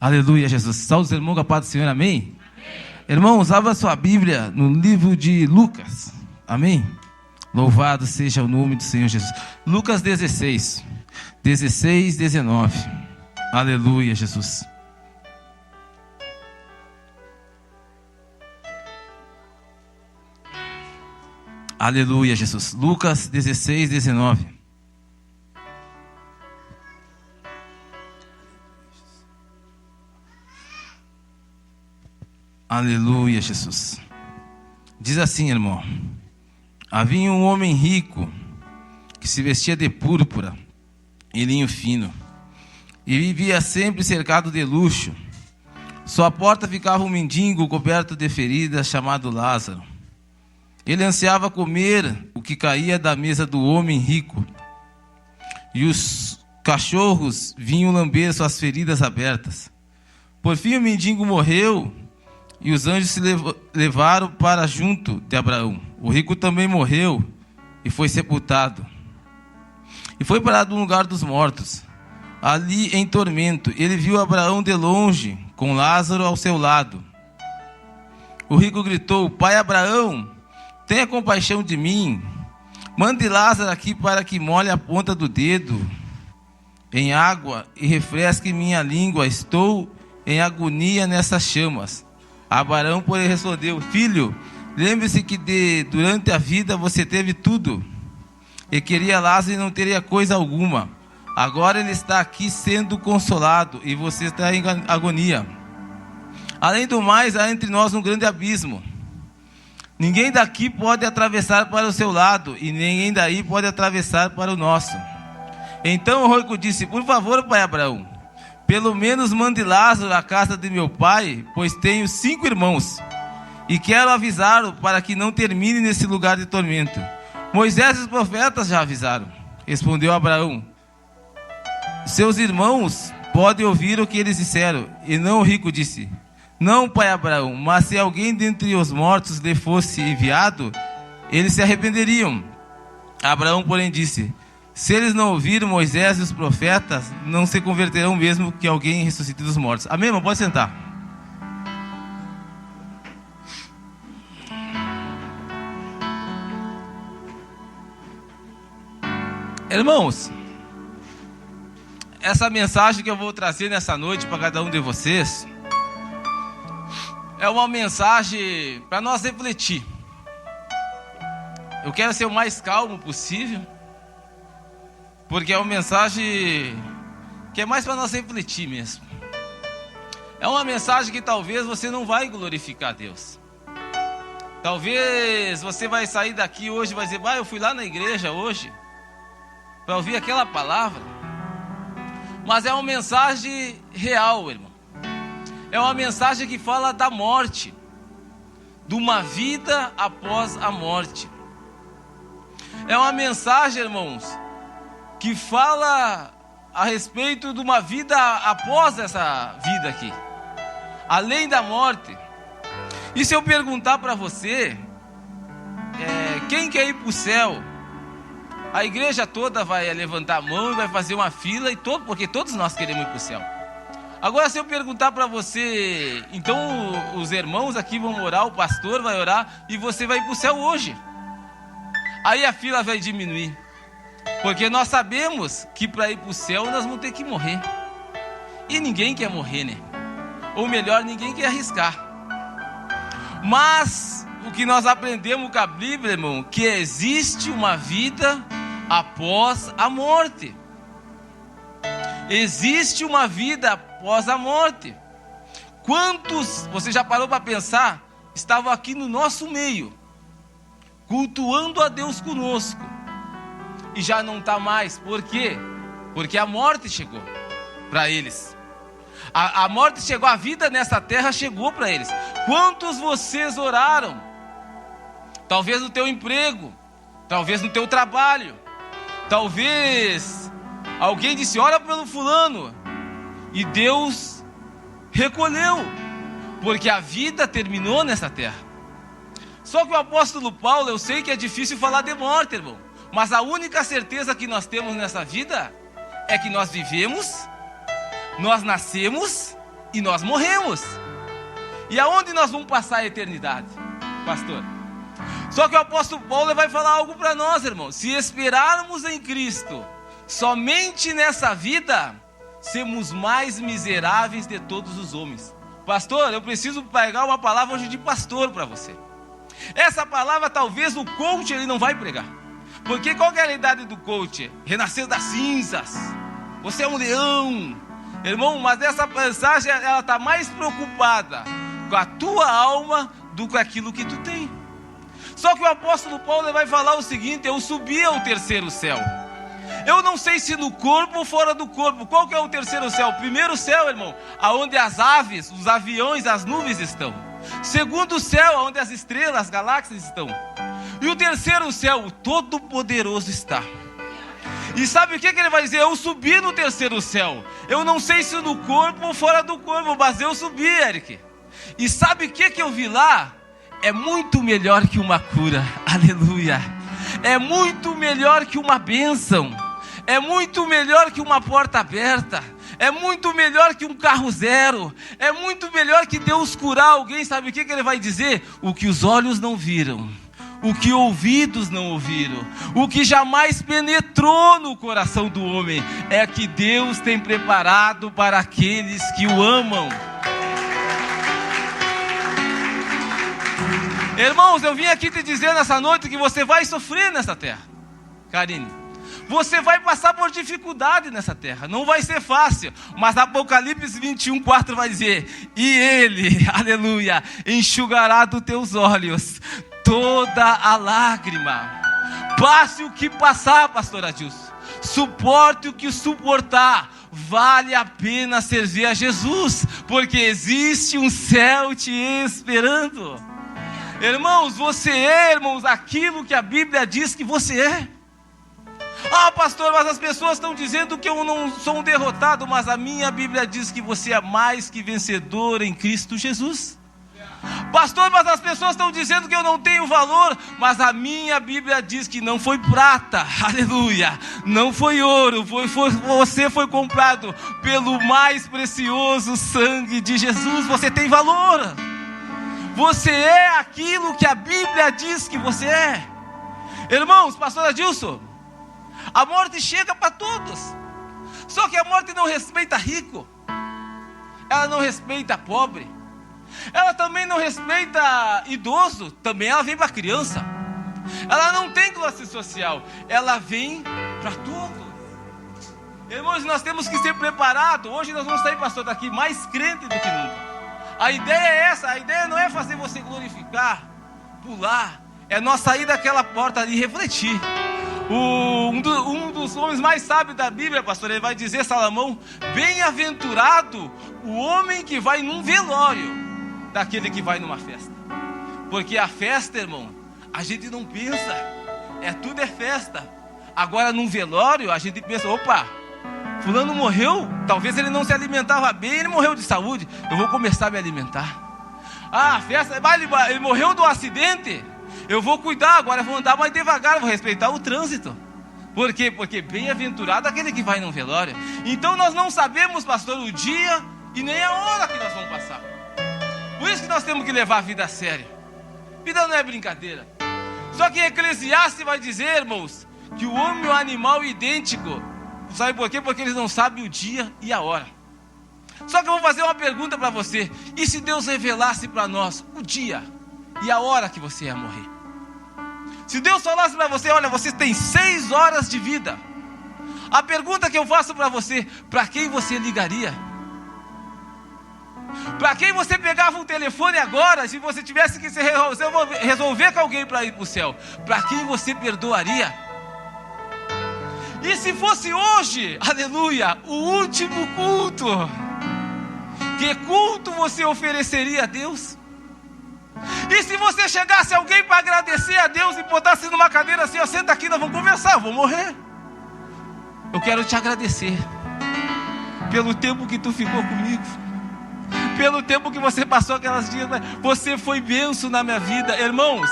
Aleluia, Jesus. Salve os irmãos com a paz do Senhor, amém? Amém. Irmãos, abra sua Bíblia no livro de Lucas, amém? Louvado seja o nome do Senhor Jesus. Lucas 16, 19. Aleluia, Jesus. Aleluia, Jesus. Lucas 16, 19. Aleluia, Jesus. Diz assim, irmão: havia um homem rico que se vestia de púrpura e linho fino e vivia sempre cercado de luxo. Sua porta ficava um mendigo coberto de feridas chamado Lázaro. Ele ansiava comer o que caía da mesa do homem rico, e os cachorros vinham lamber suas feridas abertas. Por fim o mendigo morreu, e os anjos se levaram para junto de Abraão. O rico também morreu e foi sepultado. E foi parado no lugar dos mortos, ali em tormento. Ele viu Abraão de longe, com Lázaro ao seu lado. O rico gritou: Pai Abraão, tenha compaixão de mim. Mande Lázaro aqui para que molhe a ponta do dedo em água e refresque minha língua. Estou em agonia nessas chamas. Abraão, porém, respondeu: Filho, lembre-se que durante a vida você teve tudo, e queria Lázaro e não teria coisa alguma. Agora ele está aqui sendo consolado, e você está em agonia. Além do mais, há entre nós um grande abismo. Ninguém daqui pode atravessar para o seu lado, e ninguém daí pode atravessar para o nosso. Então o rico disse: Por favor, pai Abraão, pelo menos mande Lázaro à casa de meu pai, pois tenho 5 irmãos, e quero avisá-lo para que não termine nesse lugar de tormento. Moisés e os profetas já avisaram. Respondeu Abraão: seus irmãos podem ouvir o que eles disseram. E não o rico disse: Não, pai Abraão, mas se alguém dentre os mortos lhe fosse enviado, eles se arrependeriam. Abraão, porém, disse: Se eles não ouviram Moisés e os profetas, não se converterão mesmo que alguém ressuscite dos mortos. Amém, irmão? Pode sentar. Irmãos, essa mensagem que eu vou trazer nessa noite para cada um de vocês é uma mensagem para nós refletir. Eu quero ser o mais calmo possível, porque é uma mensagem que é mais para nós refletir mesmo. É uma mensagem que talvez você não vai glorificar a Deus. Talvez você vai sair daqui hoje e vai dizer: eu fui lá na igreja hoje para ouvir aquela palavra. Mas é uma mensagem real, irmão. É uma mensagem que fala da morte, de uma vida após a morte. É uma mensagem, irmãos, que fala a respeito de uma vida após essa vida aqui, além da morte. E se eu perguntar para você, quem quer ir para o céu? A igreja toda vai levantar a mão e vai fazer uma fila, porque todos nós queremos ir para o céu. Agora, se eu perguntar para você, então os irmãos aqui vão orar, o pastor vai orar e você vai ir para o céu hoje. Aí a fila vai diminuir. Porque nós sabemos que para ir para o céu nós vamos ter que morrer. E ninguém quer morrer, né? Ou melhor, ninguém quer arriscar. Mas o que nós aprendemos com a Bíblia, irmão, que existe uma vida após a morte. Existe uma vida após a morte. Quantos, você já parou para pensar, estavam aqui no nosso meio, cultuando a Deus conosco, e já não está mais? Por quê? Porque a morte chegou para eles. A morte chegou, a vida nessa terra chegou para eles. Quantos vocês oraram? Talvez no teu emprego, talvez no teu trabalho, talvez alguém disse: ora pelo fulano, e Deus recolheu, porque a vida terminou nessa terra. Só que o apóstolo Paulo, eu sei que é difícil falar de morte, irmão, mas a única certeza que nós temos nessa vida é que nós vivemos, nós nascemos e nós morremos. E aonde nós vamos passar a eternidade, pastor? Só que o apóstolo Paulo vai falar algo para nós, irmãos. Se esperarmos em Cristo somente nessa vida, sermos mais miseráveis de todos os homens. Pastor, eu preciso pregar uma palavra hoje de pastor para você. Essa palavra talvez o coach ele não vai pregar. Porque qual que é a idade do coach? Renascer das cinzas. Você é um leão. Irmão, mas essa mensagem ela está mais preocupada com a tua alma do que aquilo que tu tem. Só que o apóstolo Paulo vai falar o seguinte: eu subi ao terceiro céu. Eu não sei se no corpo ou fora do corpo. Qual que é o terceiro céu? O primeiro céu, irmão, aonde as aves, os aviões, as nuvens estão. Segundo céu, onde as estrelas, as galáxias estão. E o terceiro céu, o Todo-Poderoso está. E sabe o que ele vai dizer? Eu subi no terceiro céu. Eu não sei se no corpo ou fora do corpo, mas eu subi, Eric. E sabe o que eu vi lá? É muito melhor que uma cura. Aleluia. É muito melhor que uma bênção. É muito melhor que uma porta aberta. É muito melhor que um carro zero. É muito melhor que Deus curar alguém. Sabe o que ele vai dizer? O que os olhos não viram, o que ouvidos não ouviram, o que jamais penetrou no coração do homem, é que Deus tem preparado para aqueles que o amam. Irmãos, eu vim aqui te dizer nessa noite que você vai sofrer nessa terra. Karine, você vai passar por dificuldade nessa terra, não vai ser fácil, mas Apocalipse 21:4 vai dizer: e Ele, aleluia, enxugará dos teus olhos toda a lágrima. Passe o que passar, pastor Adilson, suporte o que suportar, vale a pena servir a Jesus, porque existe um céu te esperando. Irmãos, você é, irmãos, aquilo que a Bíblia diz que você é. Ah, pastor, mas as pessoas estão dizendo que eu não sou um derrotado, mas a minha Bíblia diz que você é mais que vencedor em Cristo Jesus. Pastor, mas as pessoas estão dizendo que eu não tenho valor, mas a minha Bíblia diz que não foi prata, aleluia, não foi ouro, você foi comprado pelo mais precioso sangue de Jesus. Você tem valor. Você é aquilo que a Bíblia diz que você é. Irmãos, pastor Adilson, a morte chega para todos. Só que a morte não respeita rico, ela não respeita pobre, ela também não respeita idoso, também ela vem para criança. Ela não tem classe social, ela vem para todos. Irmãos, nós temos que ser preparados. Hoje nós vamos sair, pastor, daqui mais crente do que nunca. A ideia é essa, a ideia não é fazer você glorificar, pular, é nós sair daquela porta e refletir. Um dos homens mais sábios da Bíblia, pastor, ele vai dizer, Salomão: bem-aventurado o homem que vai num velório daquele que vai numa festa. Porque a festa, irmão, a gente não pensa, tudo é festa. Agora num velório a gente pensa: opa, fulano morreu, talvez ele não se alimentava bem, ele morreu de saúde, eu vou começar a me alimentar. Ah, a festa, ele morreu de um acidente, eu vou cuidar, agora eu vou andar mais devagar, eu vou respeitar o trânsito. Por quê? Porque bem-aventurado aquele que vai num velório. Então nós não sabemos, pastor, o dia e nem a hora que nós vamos passar. Por isso que nós temos que levar a vida a sério. Vida não é brincadeira. Só que Eclesiastes vai dizer, irmãos, que o homem e o animal idêntico. Sabe por quê? Porque eles não sabem o dia e a hora. Só que eu vou fazer uma pergunta para você: e se Deus revelasse para nós o dia e a hora que você ia morrer? Se Deus falasse para você: olha, você tem 6 horas de vida. A pergunta que eu faço para você: para quem você ligaria? Para quem você pegava um telefone agora, se você tivesse que se resolver com alguém para ir para o céu? Para quem você perdoaria? E se fosse hoje, aleluia, o último culto, que culto você ofereceria a Deus? E se você chegasse alguém para agradecer a Deus e botasse numa cadeira assim: ó, senta aqui, nós vamos conversar, eu vou morrer. Eu quero te agradecer pelo tempo que tu ficou comigo, pelo tempo que você passou aquelas dias, você foi bênção na minha vida. Irmãos,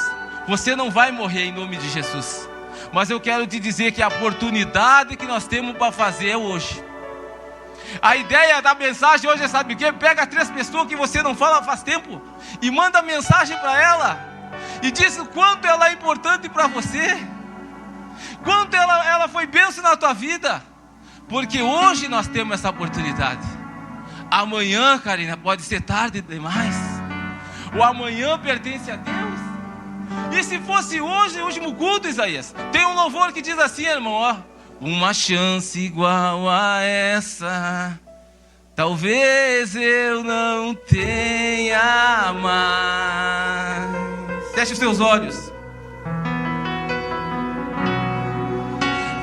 você não vai morrer em nome de Jesus. Mas eu quero te dizer que a oportunidade que nós temos para fazer é hoje. A ideia da mensagem hoje é, sabe o quê? Pega 3 pessoas que você não fala faz tempo e manda mensagem para ela e diz o quanto ela é importante para você, quanto ela foi bênção na tua vida, porque hoje nós temos essa oportunidade. Amanhã, Karina, pode ser tarde demais. O amanhã pertence a Deus. E se fosse hoje o último culto, Isaías, tem um louvor que diz assim, irmão, ó: uma chance igual a essa, talvez eu não tenha mais. Feche os seus olhos.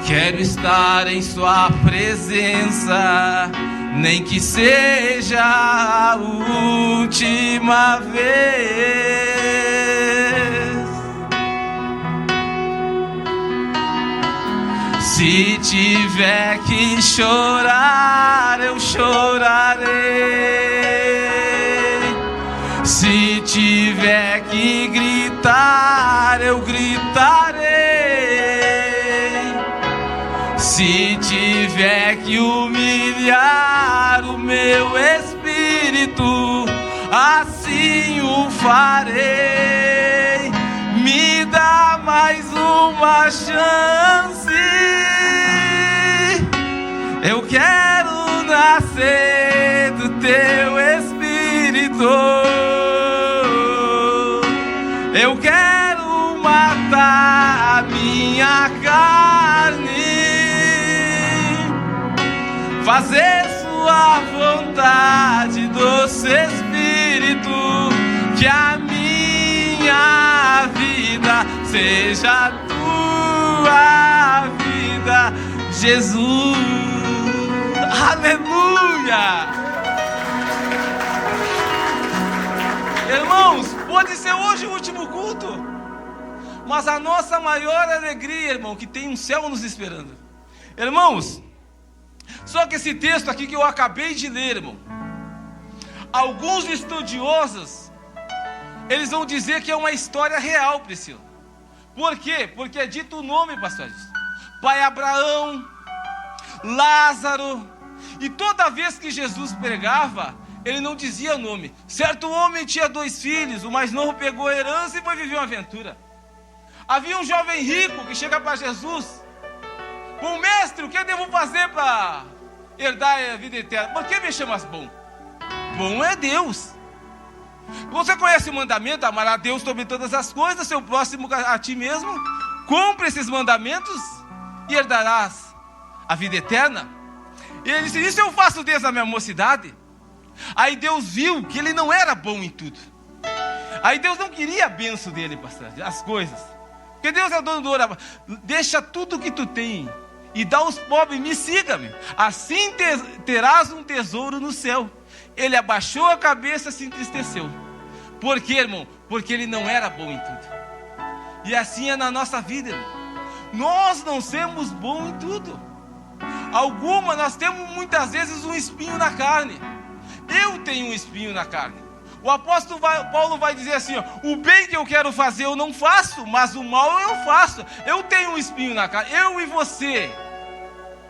Quero estar em sua presença, nem que seja a última vez. Se tiver que chorar, eu chorarei. Se tiver que gritar, eu gritarei. Se tiver que humilhar o meu espírito, assim o farei. Me dá mais uma chance. Eu quero nascer do teu espírito. Eu quero matar a minha carne, fazer sua vontade, doce Espírito, que a minha vida seja a tua vida, Jesus. Aleluia! Irmãos, pode ser hoje o último culto, mas a nossa maior alegria, irmão, que tem um céu nos esperando. Irmãos, só que esse texto aqui que eu acabei de ler, irmão, alguns estudiosos, eles vão dizer que é uma história real, Priscila. Por quê? Porque é dito o nome, pastor. Pai Abraão, Lázaro, e toda vez que Jesus pregava, ele não dizia nome. Certo homem tinha 2 filhos, o mais novo pegou a herança e foi viver uma aventura. Havia um jovem rico que chega para Jesus: bom mestre, o que eu devo fazer para herdar a vida eterna? Por que me chamas bom? Bom é Deus. Você conhece o mandamento: amar a Deus sobre todas as coisas, seu próximo a ti mesmo. Cumpre esses mandamentos e herdarás a vida eterna. E ele disse: isso eu faço desde a minha mocidade. Aí Deus viu que ele não era bom em tudo. Aí Deus não queria a bênção dele, pastor, as coisas. Porque Deus é o dono do ouro. Deixa tudo que tu tem e dá aos pobres, me siga-me. Assim terás um tesouro no céu. Ele abaixou a cabeça e se entristeceu. Por quê, irmão? Porque ele não era bom em tudo. E assim é na nossa vida, irmão. Nós não somos bons em tudo. Nós temos muitas vezes um espinho na carne. Eu tenho um espinho na carne. O apóstolo Paulo vai dizer assim, ó: o bem que eu quero fazer eu não faço, mas o mal eu faço. Eu tenho um espinho na carne. Eu e você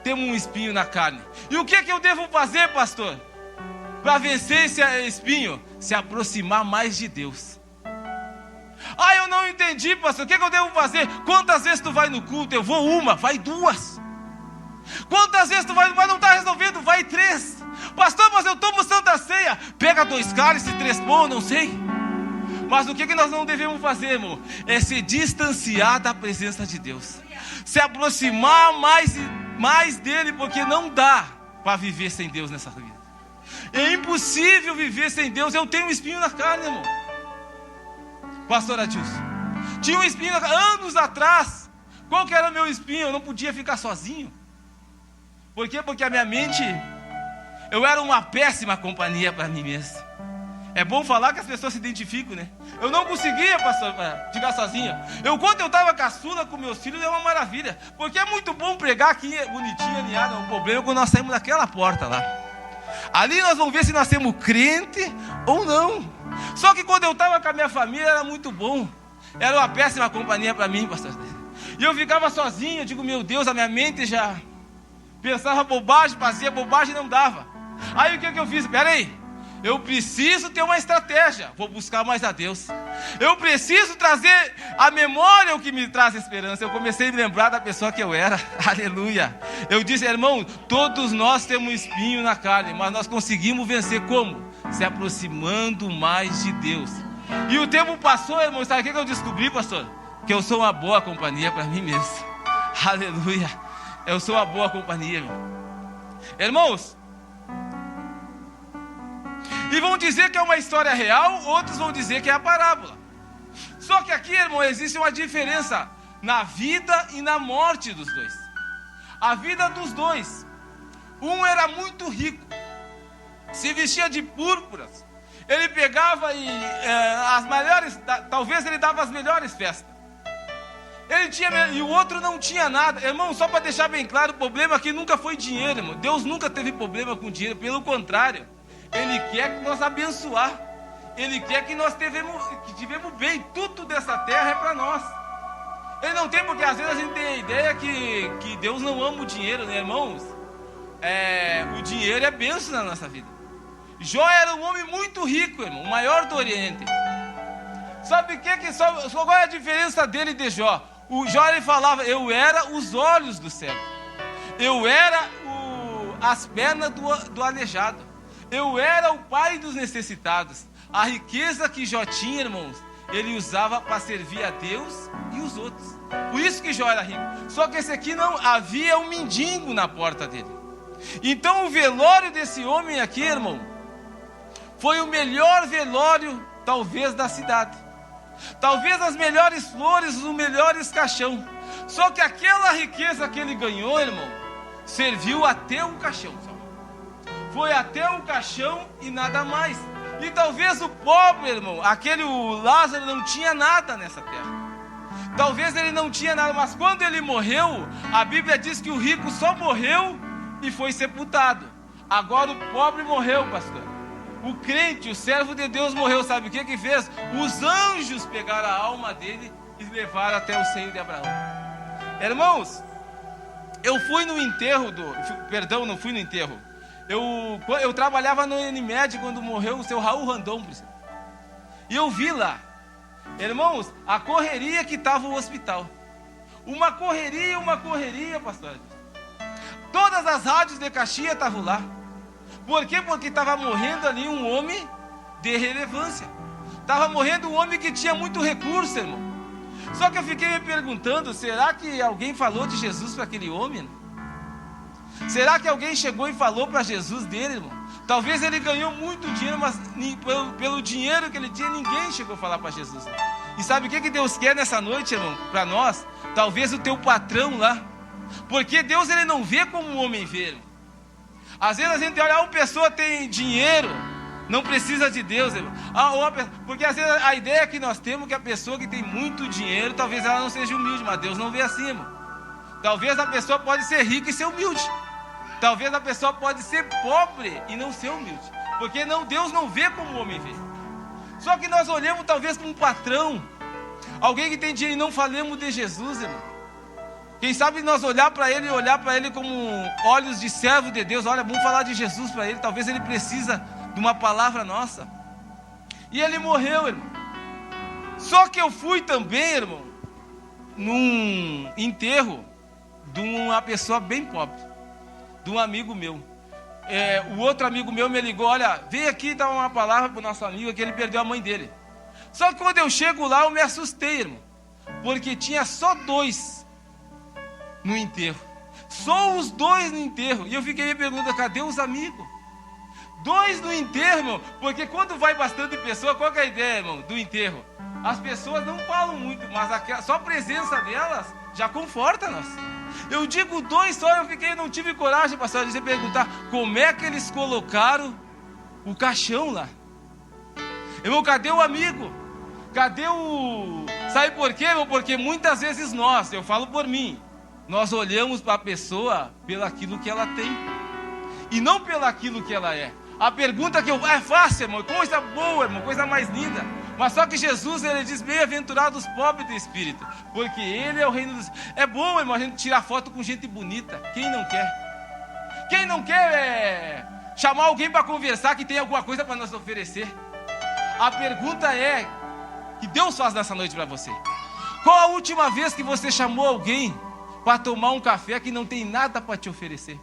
temos um espinho na carne. E o que eu devo fazer, pastor, para vencer esse espinho? Se aproximar mais de Deus. Ah, eu não entendi, pastor, o que eu devo fazer? Quantas vezes tu vai no culto? Eu vou uma, vai 2. Quantas vezes tu vai, mas não está resolvido? Vai 3. Pastor, mas eu tomo Santa Ceia. Pega 2 cálices, 3 pão, não sei. Mas o que nós não devemos fazer, irmão? É se distanciar da presença de Deus. Se aproximar mais dele, porque não dá para viver sem Deus nessa vida. É impossível viver sem Deus. Eu tenho um espinho na carne, irmão. Pastor Adilson, tinha um espinho anos atrás. Qual que era o meu espinho? Eu não podia ficar sozinho. Por quê? Porque a minha mente, eu era uma péssima companhia para mim mesmo. É bom falar que as pessoas se identificam, né? Eu não conseguia, pastor, ficar sozinho. Quando eu estava caçula com meus filhos, é uma maravilha. Porque é muito bom pregar aqui, bonitinho, alinhado. O problema é quando nós saímos daquela porta lá. Ali nós vamos ver se nós temos crente ou não. Só que quando eu estava com a minha família, era muito bom. Era uma péssima companhia para mim, pastor. E eu ficava sozinho, eu digo, meu Deus, a minha mente já Pensava bobagem, fazia bobagem e não dava. Aí o que eu fiz? Peraí, eu preciso ter uma estratégia. Vou buscar mais a Deus. Eu preciso trazer à memória o que me traz esperança. Eu comecei a me lembrar da pessoa que eu era. Aleluia. Eu disse, irmão, todos nós temos um espinho na carne, mas nós conseguimos vencer como? Se aproximando mais de Deus. E o tempo passou, irmão. Sabe o que eu descobri, pastor? Que eu sou uma boa companhia para mim mesmo. Aleluia. Eu sou uma boa companhia, irmão. Irmãos, e vão dizer que é uma história real, outros vão dizer que é a parábola. Só que aqui, irmão, existe uma diferença na vida e na morte dos dois. A vida dos dois. Um era muito rico, se vestia de púrpuras. Ele pegava e as melhores, talvez ele dava as melhores festas. Ele tinha, e o outro não tinha nada. Irmão, só para deixar bem claro, o problema aqui nunca foi dinheiro, irmão. Deus nunca teve problema com dinheiro, pelo contrário. Ele quer que nós abençoar. Ele quer que nós tivemos bem. Tudo dessa terra é para nós. Ele não tem, porque às vezes a gente tem a ideia que Deus não ama o dinheiro, né, irmãos? O dinheiro é bênção na nossa vida. Jó era um homem muito rico, irmão, o maior do Oriente. Sabe qual é a diferença dele e de Jó? O Jó, ele falava, eu era os olhos do cego. Eu era as pernas do aleijado. Eu era o pai dos necessitados. A riqueza que Jó tinha, irmãos, ele usava para servir a Deus e os outros. Por isso que Jó era rico. Só que esse aqui não, havia um mendigo na porta dele. Então o velório desse homem aqui, irmão, foi o melhor velório, talvez, da cidade. Talvez as melhores flores, os melhores caixão. Só que aquela riqueza que ele ganhou, irmão, serviu até o caixão. Foi até o caixão e nada mais. E talvez o pobre, irmão, o Lázaro não tinha nada nessa terra. Talvez ele não tinha nada, mas quando ele morreu, a Bíblia diz que o rico só morreu e foi sepultado. Agora o pobre morreu, pastor. O crente, o servo de Deus morreu. Sabe o que fez? Os anjos pegaram a alma dele e levaram até o seio de Abraão. Irmãos, eu fui no enterro não fui no enterro. Eu trabalhava no Unimed quando morreu o seu Raul Randon, por exemplo. E eu vi lá, irmãos, a correria que estava o hospital. Uma correria, pastor. Todas as rádios de Caxias estavam lá. Por quê? Porque estava morrendo ali um homem de relevância. Estava morrendo um homem que tinha muito recurso, irmão. Só que eu fiquei me perguntando, será que alguém falou de Jesus para aquele homem? Será que alguém chegou e falou para Jesus dele, irmão? Talvez ele ganhou muito dinheiro, mas pelo dinheiro que ele tinha, ninguém chegou a falar para Jesus. E sabe o que Deus quer nessa noite, irmão? Para nós, talvez o teu patrão lá. Porque Deus, ele não vê como o homem vê, irmão. Às vezes a gente olha, uma pessoa tem dinheiro, não precisa de Deus, irmão. Porque às vezes a ideia que nós temos é que a pessoa que tem muito dinheiro, talvez ela não seja humilde, mas Deus não vê assim, irmão. Talvez a pessoa pode ser rica e ser humilde. Talvez a pessoa pode ser pobre e não ser humilde. Porque Deus não vê como o homem vê. Só que nós olhamos talvez como um patrão, alguém que tem dinheiro, e não falemos de Jesus, irmão. Quem sabe nós olhar para ele como olhos de servo de Deus. Olha, vamos falar de Jesus para ele. Talvez ele precisa de uma palavra nossa. E ele morreu, irmão. Só que eu fui também, irmão, num enterro de uma pessoa bem pobre, de um amigo meu. O outro amigo meu me ligou, olha, vem aqui dar uma palavra para o nosso amigo que ele perdeu a mãe dele. Só que quando eu chego lá, eu me assustei, irmão, porque tinha só 2 no enterro. Só os 2 no enterro. E eu fiquei me perguntando, cadê os amigos? 2 no enterro, irmão. Porque quando vai bastante pessoa, qual que é a ideia, irmão, do enterro? As pessoas não falam muito, mas só a presença delas já conforta nós. Eu digo 2 só, não tive coragem, pastor, de perguntar como é que eles colocaram o caixão lá. Irmão, cadê o amigo? Cadê o... Sabe por quê, irmão? Porque muitas vezes eu falo por mim, nós olhamos para a pessoa pelo aquilo que ela tem e não pelo aquilo que ela é. A pergunta que é fácil, irmão, coisa boa, irmão, coisa mais linda. Mas só que Jesus, ele diz, bem-aventurados os pobres de espírito, porque ele é o reino dos... É bom, irmão, a gente tirar foto com gente bonita. Quem não quer? Quem não quer chamar alguém para conversar que tem alguma coisa para nos oferecer? A pergunta é que Deus faz nessa noite para você. Qual a última vez que você chamou alguém para tomar um café que não tem nada para te oferecer?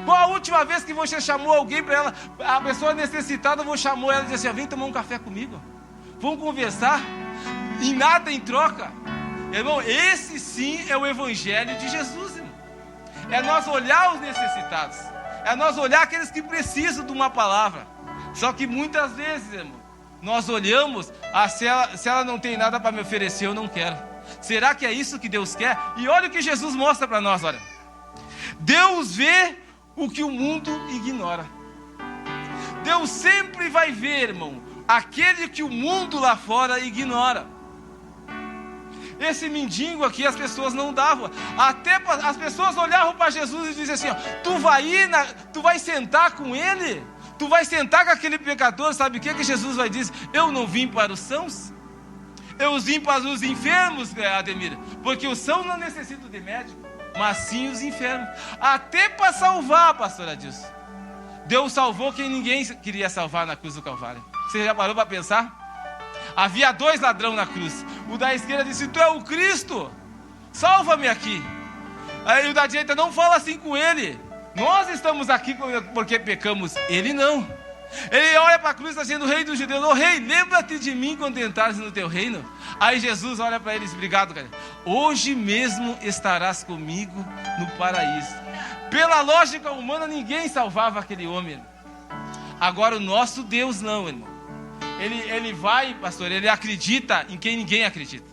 Qual a última vez que você chamou alguém para ela, a pessoa necessitada, você chamou ela e disse assim: vem tomar um café comigo, vamos conversar, e nada em troca? Irmão, esse sim é o evangelho de Jesus, irmão. É nós olhar os necessitados, é nós olhar aqueles que precisam de uma palavra. Só que muitas vezes, irmão, nós olhamos, se ela não tem nada para me oferecer, eu não quero. Será que é isso que Deus quer? E olha o que Jesus mostra para nós, olha. Deus vê o que o mundo ignora. Deus sempre vai ver, irmão, aquele que o mundo lá fora ignora. Esse mendigo aqui as pessoas não davam. Até as pessoas olhavam para Jesus e diziam assim: ó, tu vai sentar com ele? Tu vai sentar com aquele pecador? Sabe o que Jesus vai dizer? Eu não vim para os sãos, eu vim para os enfermos, Ademir. Porque os sãos não necessitam de médico, mas sim os enfermos. Até para salvar, pastora Dilson, Deus salvou quem ninguém queria salvar na cruz do Calvário. Você já parou para pensar? Havia 2 ladrões na cruz. O da esquerda disse: tu é o Cristo, salva-me aqui. Aí o da direita: não fala assim com ele, nós estamos aqui porque pecamos. Ele não. Ele olha para a cruz, está dizendo: rei dos judeus, ô rei, lembra-te de mim quando entrares no teu reino. Aí Jesus olha para eles: obrigado, cara, hoje mesmo estarás comigo no paraíso. Pela lógica humana, ninguém salvava aquele homem. Agora o nosso Deus não, irmão. Ele vai, pastor, ele acredita em quem ninguém acredita.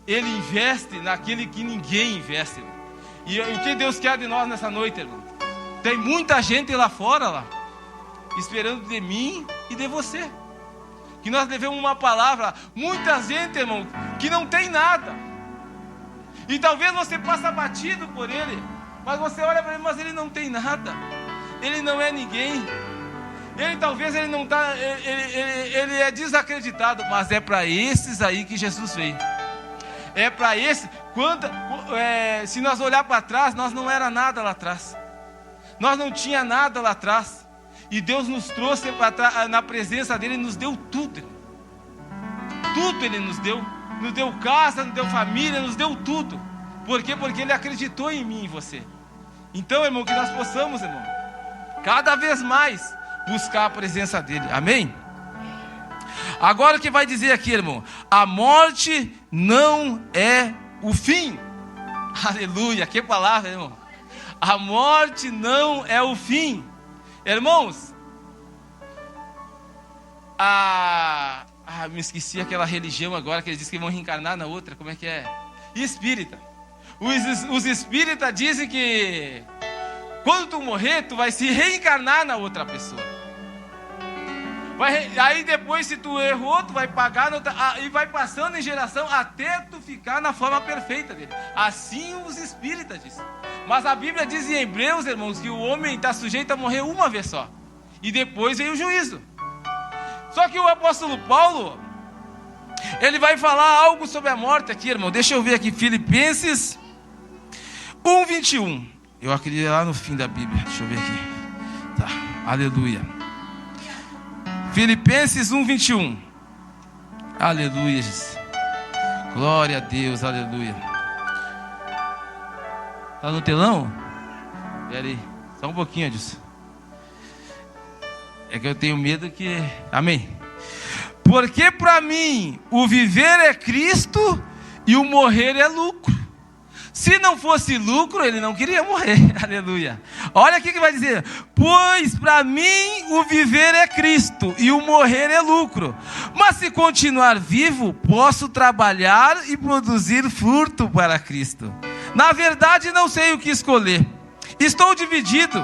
Ele investe naquele que ninguém investe, irmão. E o que Deus quer de nós nessa noite, irmão? Tem muita gente lá fora, esperando de mim e de você, que nós levemos uma palavra. Muita gente, irmão, que não tem nada, e talvez você passe batido por ele, mas você olha para ele: mas ele não tem nada, ele não é ninguém, talvez ele não está, ele é desacreditado. Mas é para esses aí que Jesus veio. É para esses. Se nós olhar para trás, nós não era nada lá atrás, nós não tinha nada lá atrás, e Deus nos trouxe na presença dele, nos deu tudo. Tudo ele nos deu casa, nos deu família, nos deu tudo. Por quê? Porque ele acreditou em mim e em você. Então, irmão, que nós possamos, irmão, cada vez mais buscar a presença dele. Amém? Agora o que vai dizer aqui, irmão? A morte não é o fim. Aleluia, que palavra, irmão. A morte não é o fim. Irmãos, me esqueci aquela religião agora que eles dizem que vão reencarnar na outra. Como é que é? Espírita. Os espíritas dizem que quando tu morrer, tu vai se reencarnar na outra pessoa. Aí depois, se tu errou, tu vai pagar e vai passando em geração até tu ficar na forma perfeita dele. Assim os espíritas dizem. Mas a Bíblia diz em Hebreus, irmãos, que o homem está sujeito a morrer uma vez só, e depois vem o juízo. Só que o apóstolo Paulo, ele vai falar algo sobre a morte aqui, irmão. Deixa eu ver aqui, Filipenses 1:21. Eu acredito lá no fim da Bíblia. Deixa eu ver aqui. Tá, aleluia. Filipenses 1:21. Aleluia, Jesus. Glória a Deus, aleluia. Tá no telão? Espera aí, só um pouquinho, Edson. É que eu tenho medo que... Amém. Porque para mim o viver é Cristo e o morrer é lucro. Se não fosse lucro, ele não queria morrer. Aleluia. Olha aqui que vai dizer: pois para mim o viver é Cristo e o morrer é lucro. Mas se continuar vivo, posso trabalhar e produzir fruto para Cristo. Na verdade, não sei o que escolher. Estou dividido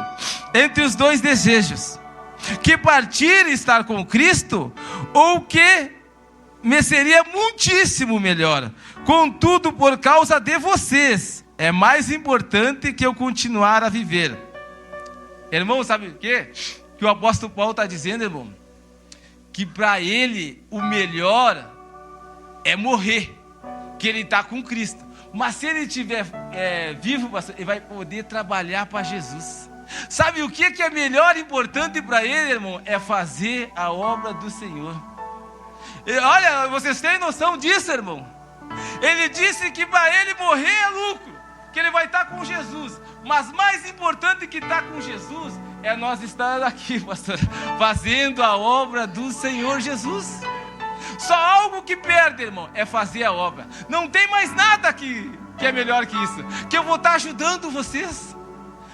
entre os 2 desejos: que partir e estar com Cristo, ou que me seria muitíssimo melhor. Contudo, por causa de vocês, é mais importante que eu continuar a viver. Irmão, sabe o quê? Que o apóstolo Paulo está dizendo, irmão? Que para ele o melhor é morrer, que ele está com Cristo. Mas se ele estiver vivo, pastor, ele vai poder trabalhar para Jesus. Sabe o que é melhor e importante para ele, irmão? É fazer a obra do Senhor. E olha, vocês têm noção disso, irmão? Ele disse que para ele morrer é lucro, que ele vai estar com Jesus. Mas mais importante que estar com Jesus é nós estar aqui, pastor, fazendo a obra do Senhor Jesus. Só algo que perde, irmão, é fazer a obra. Não tem mais nada que é melhor que isso. Que eu vou estar ajudando vocês,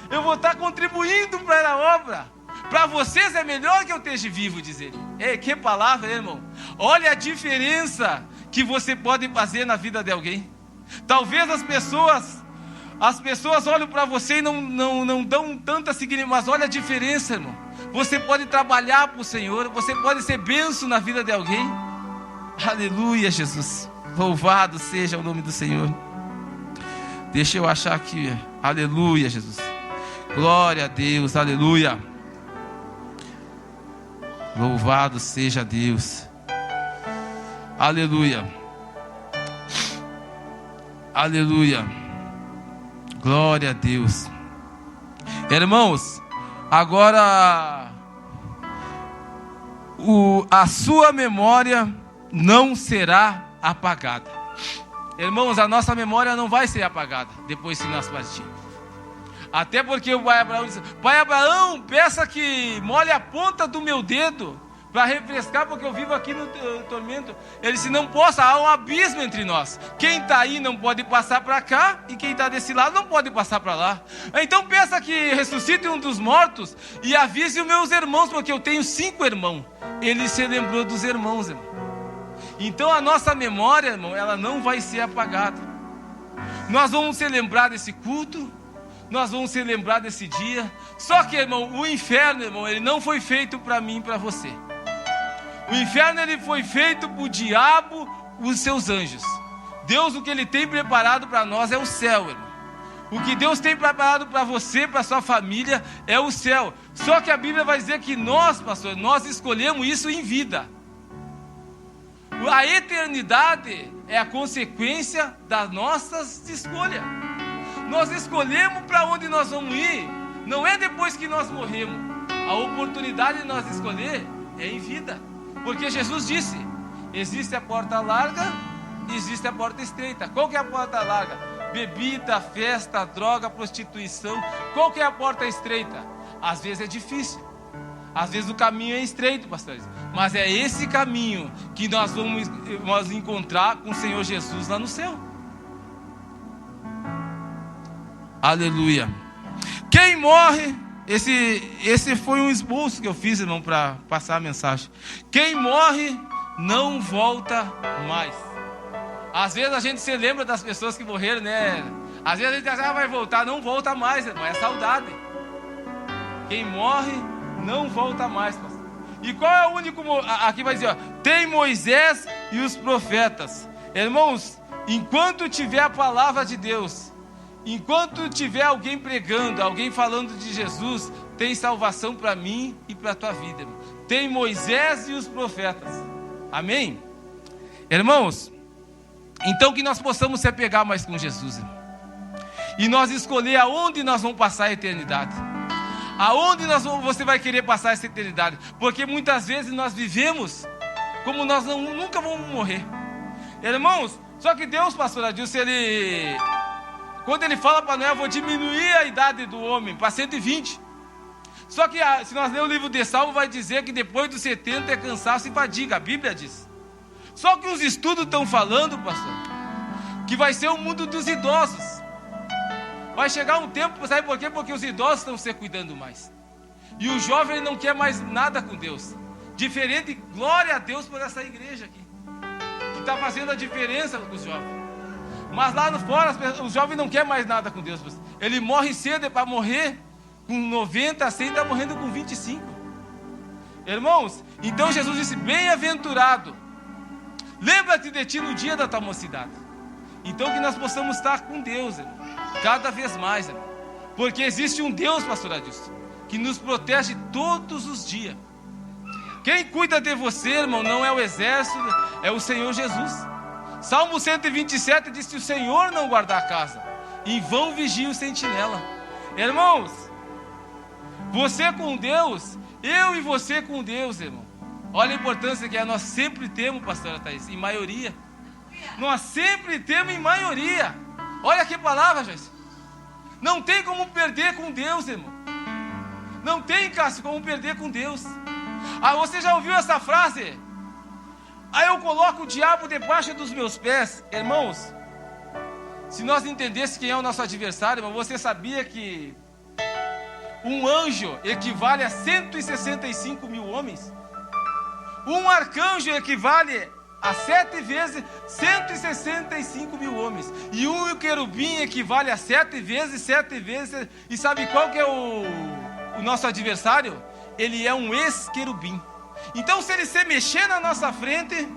eu vou estar contribuindo para a obra. Para vocês é melhor que eu esteja vivo, diz ele. Ei, que palavra, irmão. Olha a diferença que você pode fazer na vida de alguém. Talvez as pessoas olham para você e não dão tanta significação, mas olha a diferença, irmão. Você pode trabalhar para o Senhor, você pode ser bênção na vida de alguém. Aleluia, Jesus. Louvado seja o nome do Senhor. Deixa eu achar aqui. Aleluia, Jesus. Glória a Deus, aleluia. Louvado seja Deus. Aleluia. Aleluia. Glória a Deus. Irmãos, agora a sua memória não será apagada. Irmãos, a nossa memória não vai ser apagada depois que nós partirmos. Até porque o pai Abraão disse: Pai Abraão, peça que molhe a ponta do meu dedo para refrescar, porque eu vivo aqui no tormento. Ele disse: não posso, há um abismo entre nós. Quem está aí não pode passar para cá, e quem está desse lado não pode passar para lá. Então peça que ressuscite um dos mortos e avise os meus irmãos, porque eu tenho 5 irmãos. Ele se lembrou dos irmãos, irmão. Então a nossa memória, irmão, ela não vai ser apagada. Nós vamos se lembrar desse culto, nós vamos se lembrar desse dia. Só que, irmão, o inferno, irmão, ele não foi feito para mim e para você. O inferno, ele foi feito para o diabo, os seus anjos. Deus, o que ele tem preparado para nós é o céu, irmão. O que Deus tem preparado para você, para sua família, é o céu. Só que a Bíblia vai dizer que nós, pastor, nós escolhemos isso em vida. A eternidade é a consequência das nossas escolhas. Nós escolhemos para onde nós vamos ir. Não é depois que nós morremos. A oportunidade de nós escolher é em vida. Porque Jesus disse: existe a porta larga e existe a porta estreita. Qual que é a porta larga? Bebida, festa, droga, prostituição. Qual que é a porta estreita? Às vezes é difícil. Às vezes o caminho é estreito, pastores. Mas é esse caminho que nós vamos encontrar com o Senhor Jesus lá no céu. Aleluia. Quem morre, esse foi um esboço que eu fiz, irmão, para passar a mensagem. Quem morre não volta mais. Às vezes a gente se lembra das pessoas que morreram, né? Às vezes a gente acha: vai voltar, não volta mais, irmão, é saudade. Quem morre não volta mais, pastor. E qual é o único? Aqui vai dizer, ó, tem Moisés e os profetas. Irmãos, enquanto tiver a palavra de Deus, enquanto tiver alguém pregando, alguém falando de Jesus, tem salvação para mim e para a tua vida, irmão. Tem Moisés e os profetas. Amém? Irmãos, então que nós possamos se apegar mais com Jesus, irmão. E nós escolher aonde nós vamos passar a eternidade. Aonde você vai querer passar essa eternidade? Porque muitas vezes nós vivemos como nós nunca vamos morrer. Irmãos, só que Deus, pastor Adilson, quando ele fala para Noé: eu vou diminuir a idade do homem para 120. Só que se nós lermos o livro de Salmo, vai dizer que depois dos 70 é cansaço e fadiga. A Bíblia diz. Só que os estudos estão falando, pastor, que vai ser o mundo dos idosos. Vai chegar um tempo, sabe por quê? Porque os idosos estão se cuidando mais. E o jovem não quer mais nada com Deus. Diferente, glória a Deus por essa igreja aqui, que está fazendo a diferença com os jovens. Mas lá no fora, o jovem não quer mais nada com Deus. Ele morre cedo, é para morrer com 90, 100, está morrendo com 25. Irmãos, então Jesus disse: bem-aventurado, lembra-te de ti no dia da tua mocidade. Então que nós possamos estar com Deus, irmão, cada vez mais, irmão. Porque existe um Deus, pastor Adilson, que nos protege todos os dias. Quem cuida de você, irmão, não é o exército, é o Senhor Jesus. Salmo 127 diz: se o Senhor não guardar a casa, em vão vigia o sentinela. Irmãos, você com Deus, eu e você com Deus, irmão. Olha a importância que nós sempre temos, pastora Thaís, em maioria. Nós sempre temos em maioria. Olha que palavra, Joyce. Não tem como perder com Deus, irmão. Não tem, Cássio, como perder com Deus. Você já ouviu essa frase? Eu coloco o diabo debaixo dos meus pés. Irmãos, se nós entendêssemos quem é o nosso adversário, irmão, você sabia que um anjo equivale a 165 mil homens? Um arcanjo equivale a 7 vezes 165 mil homens. E um querubim equivale a 7 vezes 7 vezes. E sabe qual que é o nosso adversário? Ele é um ex-querubim. Então, se ele se mexer na nossa frente...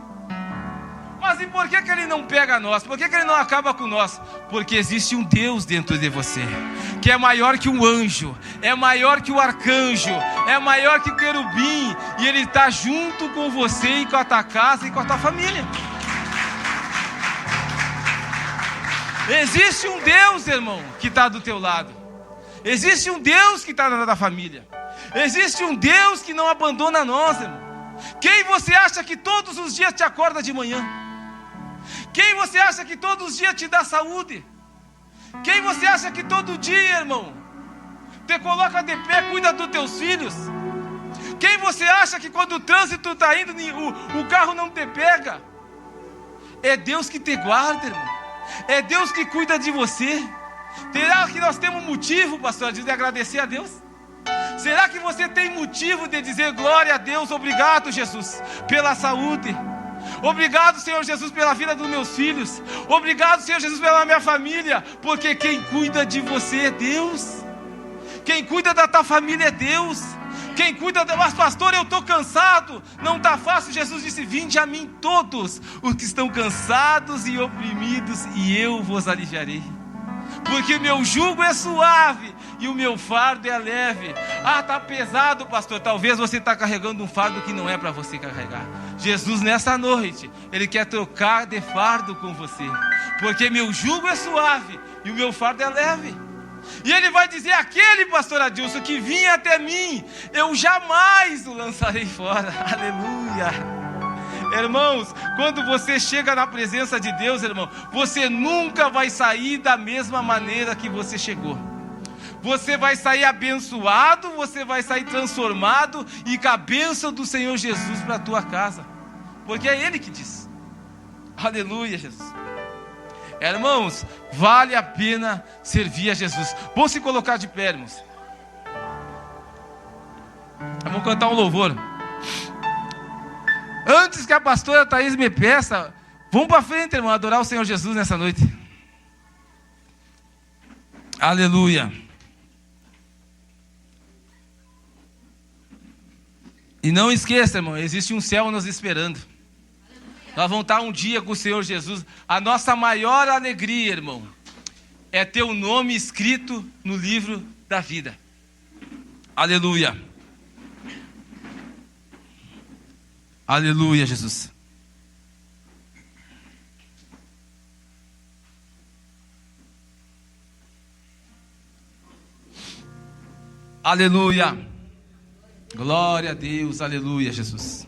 Mas e por que ele não pega nós? Por que ele não acaba com nós? Porque existe um Deus dentro de você, que é maior que o anjo, é maior que o arcanjo, é maior que o querubim, e ele está junto com você e com a tua casa e com a tua família. Existe um Deus, irmão, que está do teu lado. Existe um Deus que está na tua família. Existe um Deus que não abandona nós, irmão. Quem você acha que todos os dias te acorda de manhã? Quem você acha que todos os dias te dá saúde? Quem você acha que todo dia, irmão, te coloca de pé, cuida dos teus filhos? Quem você acha que quando o trânsito está indo, o carro não te pega? É Deus que te guarda, irmão. É Deus que cuida de você. Será que nós temos motivo, pastor, de agradecer a Deus? Será que você tem motivo de dizer glória a Deus? Obrigado, Jesus, pela saúde. Obrigado, Senhor Jesus, pela vida dos meus filhos. Obrigado, Senhor Jesus, pela minha família. Porque quem cuida de você é Deus. Quem cuida da tua família é Deus. Quem cuida da... Mas pastor, eu estou cansado. Não está fácil. Jesus disse: vinde a mim todos os que estão cansados e oprimidos, e eu vos aliviarei. Porque meu jugo é suave e o meu fardo é leve. Está pesado, pastor. Talvez você está carregando um fardo que não é para você carregar. Jesus, nessa noite, Ele quer trocar de fardo com você. Porque meu jugo é suave e o meu fardo é leve. E Ele vai dizer: aquele, pastor Adilson, que vinha até mim, eu jamais o lançarei fora. Aleluia. Irmãos, quando você chega na presença de Deus, irmão, você nunca vai sair da mesma maneira que você chegou. Você vai sair abençoado, você vai sair transformado e com a bênção do Senhor Jesus para a tua casa. Porque é Ele que diz. Aleluia, Jesus. Irmãos, vale a pena servir a Jesus. Vamos se colocar de pé, irmãos. Vamos cantar um louvor. Antes que a pastora Thaís me peça, vamos para frente, irmão, adorar o Senhor Jesus nessa noite. Aleluia. E não esqueça, irmão, existe um céu nos esperando. Nós vamos estar um dia com o Senhor Jesus. A nossa maior alegria, irmão, é ter o nome escrito no livro da vida. Aleluia. Aleluia, Jesus. Aleluia. Glória a Deus, aleluia, Jesus.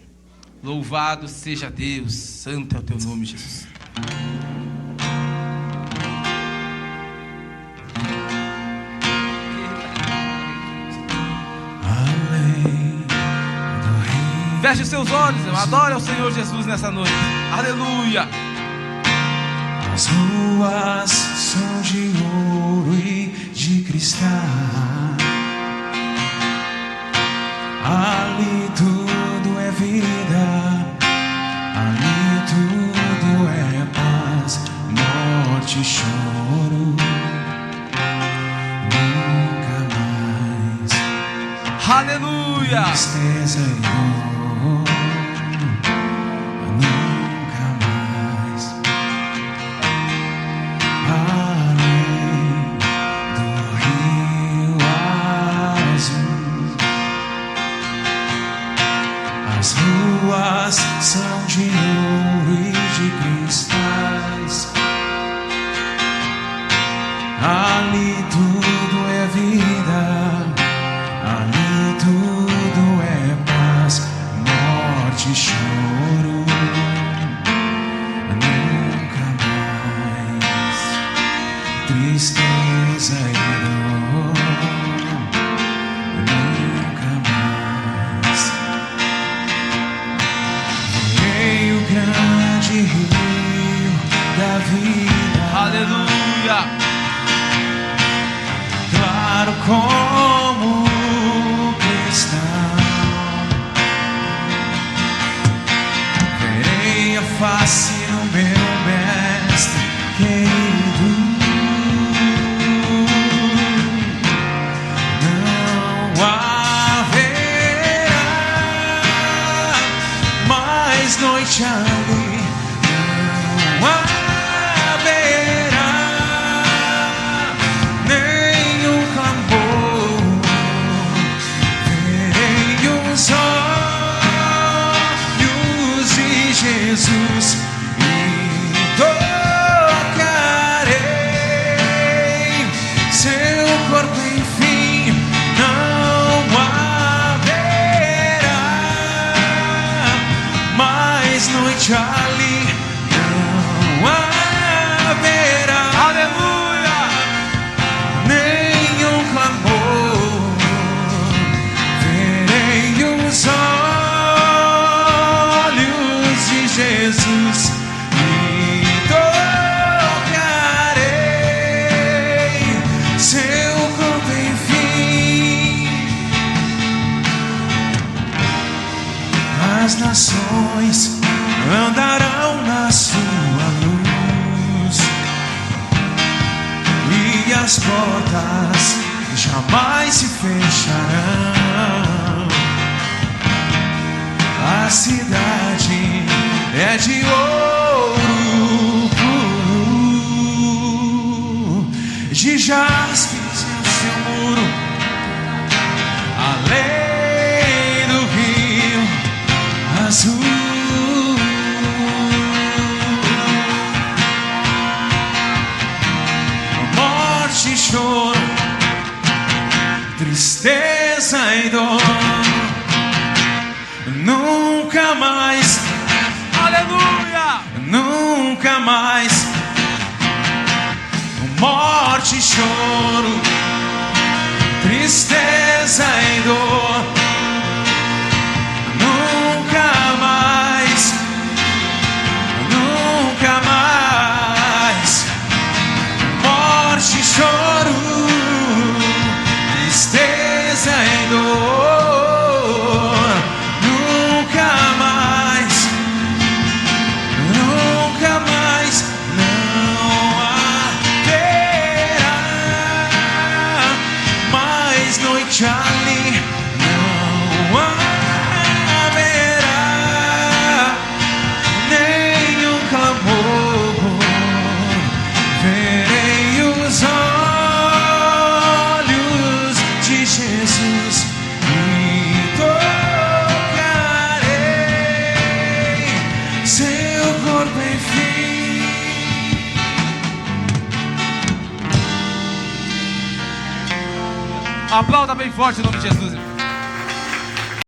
Louvado seja Deus, santo é o teu nome, Jesus. Feche os seus olhos, irmão. Adore ao Senhor Jesus nessa noite. Aleluia. As ruas são de ouro e de cristal. Ali tudo é vida. Ali tudo é paz, morte e choro. Nunca mais. Aleluia. Tristeza e dor. ruas são de ouro e de cristais. Ali tudo é vida, ali tudo é paz, morte e choro, nunca mais tristeza e dor, nunca mais. Veio o grande rio da vida, Aleluia. claro como cristal. Verei a face do meu mestre querido. Não haverá mais noite ali. Não haverá nenhum clamor. Verei os olhos de Jesus e tocarei seu corpo, enfim. Não haverá mais noite ali. Não haverá, Aleluia. nenhum clamor. Verei os olhos de Jesus e tocarei seu corpo, enfim. As nações andarão na sua luz e as portas jamais se fecharão. A cidade é de ouro puro, de jaspe o seu muro, além do rio azul. Morte e choro, tristeza e dor, nunca mais, Aleluia. nunca mais. Morte e choro, tristeza e dor, nunca mais, nunca mais. Morte e choro, tristeza e dor, nunca mais, nunca mais. Não haverá mais noite ali. Não haverá nenhum clamor. Verei os olhos de Jesus e tocarei seu corpo, enfim. Aplauda bem forte o nome de Jesus.